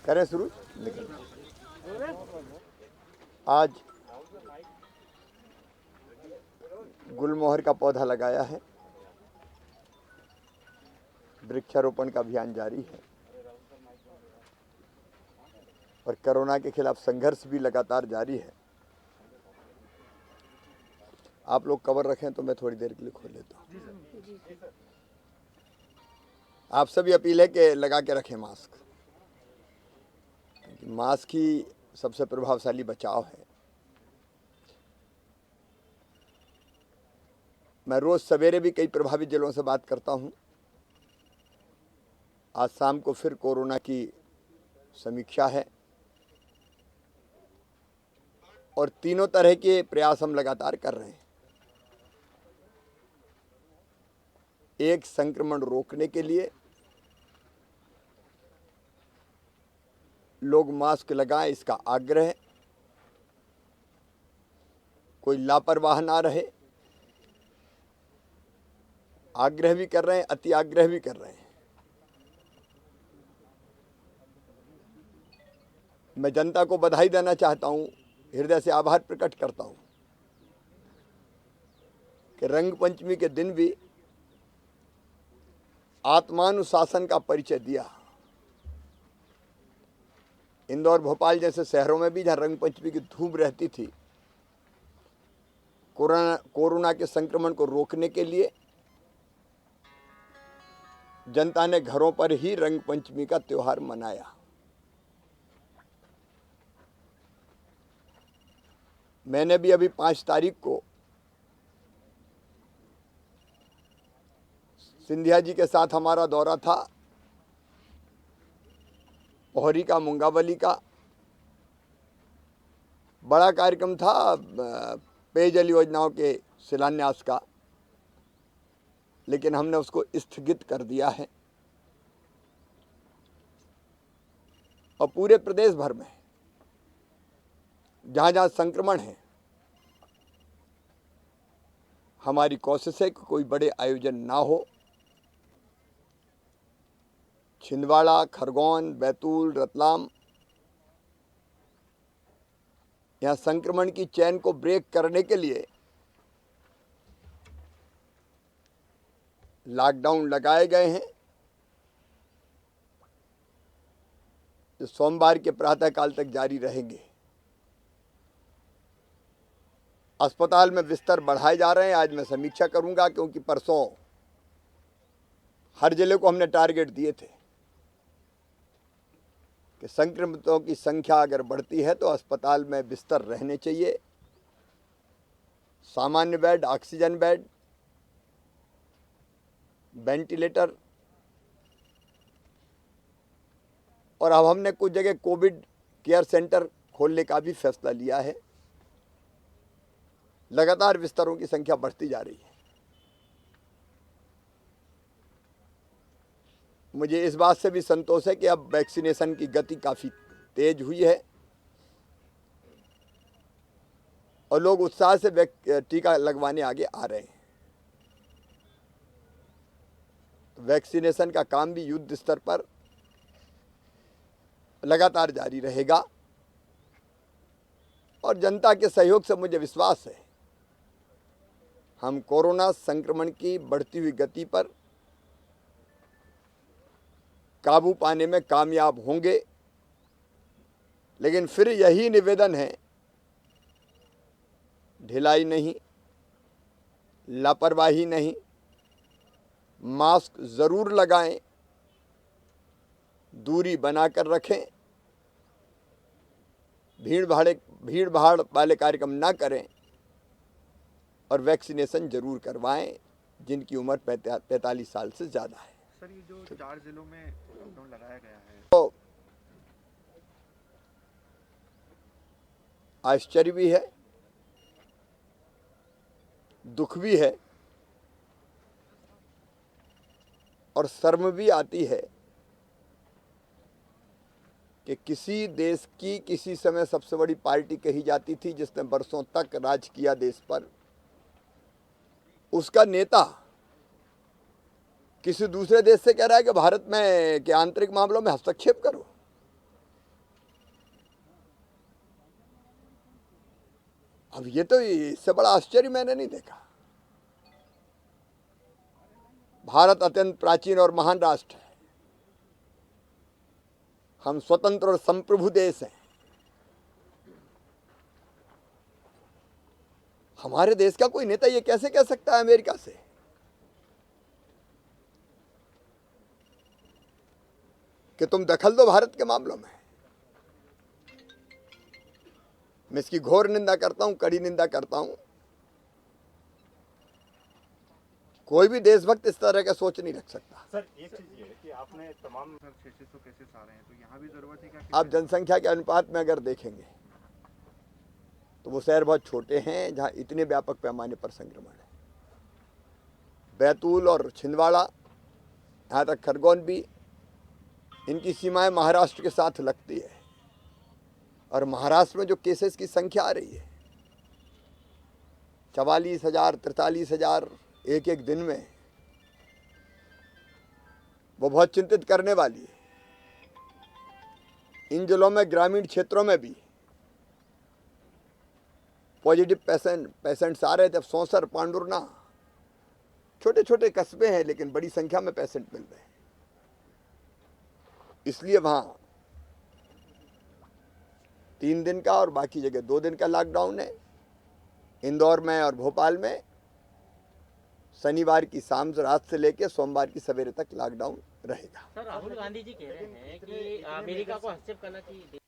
करें शुरू। आज गुलमोहर का पौधा लगाया है। वृक्षारोपण का अभियान जारी है और कोरोना के खिलाफ संघर्ष भी लगातार जारी है। आप लोग कवर रखें तो मैं थोड़ी देर के लिए खोल लेता हूँ। आप सभी अपील है कि लगा के रखें मास्क। मास्क ही सबसे प्रभावशाली बचाव है। मैं रोज सवेरे भी कई प्रभावित जिलों से बात करता हूं। आज शाम को फिर कोरोना की समीक्षा है और तीनों तरह के प्रयास हम लगातार कर रहे हैं। एक, संक्रमण रोकने के लिए लोग मास्क लगाएं, इसका आग्रह। कोई लापरवाह ना रहे, आग्रह भी कर रहे हैं, अति आग्रह भी कर रहे हैं। मैं जनता को बधाई देना चाहता हूं, हृदय से आभार प्रकट करता हूं कि रंग पंचमी के दिन भी आत्मानुशासन का परिचय दिया। इंदौर, भोपाल जैसे शहरों में भी जहां रंग पंचमी की धूम रहती थी, कोरोना के संक्रमण को रोकने के लिए जनता ने घरों पर ही रंग पंचमी का त्योहार मनाया। मैंने भी अभी 5 तारीख को सिंधिया जी के साथ हमारा दौरा था। पोहरी का, मुंगावली का बड़ा कार्यक्रम था पेयजल योजनाओं के शिलान्यास का, लेकिन हमने उसको स्थगित कर दिया है। और पूरे प्रदेश भर में जहां जहां संक्रमण है, हमारी कोशिश है कि कोई बड़े आयोजन ना हो। छिंदवाड़ा, खरगोन, बैतूल, रतलाम, यहां संक्रमण की चेन को ब्रेक करने के लिए लॉकडाउन लगाए गए हैं। जो सोमवार के प्रातःकाल तक जारी रहेंगे। अस्पताल में बिस्तर बढ़ाए जा रहे हैं। आज मैं समीक्षा करूंगा, क्योंकि परसों हर जिले को हमने टारगेट दिए थे कि संक्रमितों की संख्या अगर बढ़ती है तो अस्पताल में बिस्तर रहने चाहिए, सामान्य बेड, ऑक्सीजन बेड, वेंटिलेटर। और अब हमने कुछ जगह कोविड केयर सेंटर खोलने का भी फैसला लिया है। लगातार बिस्तरों की संख्या बढ़ती जा रही है। मुझे इस बात से भी संतोष है कि अब वैक्सीनेशन की गति काफ़ी तेज हुई है और लोग उत्साह से टीका लगवाने आगे आ रहे हैं। वैक्सीनेशन का काम भी युद्ध स्तर पर लगातार जारी रहेगा और जनता के सहयोग से मुझे विश्वास है हम कोरोना संक्रमण की बढ़ती हुई गति पर काबू पाने में कामयाब होंगे। लेकिन फिर यही निवेदन है, ढिलाई नहीं, लापरवाही नहीं, मास्क जरूर लगाएं, दूरी बनाकर रखें, भीड़ भाड़ वाले कार्यक्रम ना करें और वैक्सीनेशन जरूर करवाएं जिनकी उम्र 45 साल से ज़्यादा है। सर, ये जो 4 जिलों में लॉकडाउन लगाया गया है, तो आश्चर्य भी है, दुख भी है और शर्म भी आती है कि किसी देश की किसी समय सबसे बड़ी पार्टी कही जाती थी जिसने बरसों तक राज किया देश पर, उसका नेता किसी दूसरे देश से कह रहा है कि भारत में के आंतरिक मामलों में हस्तक्षेप करो। अब ये तो इससे बड़ा आश्चर्य मैंने नहीं देखा। भारत अत्यंत प्राचीन और महान राष्ट्र है। हम स्वतंत्र और संप्रभु देश हैं। हमारे देश का कोई नेता ये कैसे कह सकता है अमेरिका से कि तुम दखल दो भारत के मामलों में? मैं इसकी घोर निंदा करता हूं, कड़ी निंदा करता हूं। कोई भी देशभक्त इस तरह का सोच नहीं रख सकता। सर एक चीज ये है कि आपने तमाम सर 600 केसेस आ रहे हैं, तो यहाँ भी जरूरत है क्या? आप जनसंख्या के अनुपात में अगर देखेंगे तो वो शहर बहुत छोटे हैं जहां इतने व्यापक पैमाने पर संक्रमण है। बैतूल और छिंदवाड़ा, यहाँ तक खरगोन भी, इनकी सीमाएं महाराष्ट्र के साथ लगती है। और महाराष्ट्र में जो केसेस की संख्या आ रही है 44,000 43,000 एक एक दिन में, वो बहुत चिंतित करने वाली है। इन जिलों में ग्रामीण क्षेत्रों में भी पॉजिटिव पेशेंट्स आ रहे थे। अब सौंसर, पांडुरना, छोटे छोटे कस्बे हैं लेकिन बड़ी संख्या में पेशेंट मिल रहे हैं। इसलिए वहां 3 दिन का और बाकी जगह 2 दिन का लॉकडाउन है। इंदौर में और भोपाल में शनिवार की शाम रात से लेकर सोमवार की सवेरे तक लॉकडाउन रहेगा। सर राहुल गांधी जी कह रहे हैं कि अमेरिका को हस्तक्षेप करना चाहिए।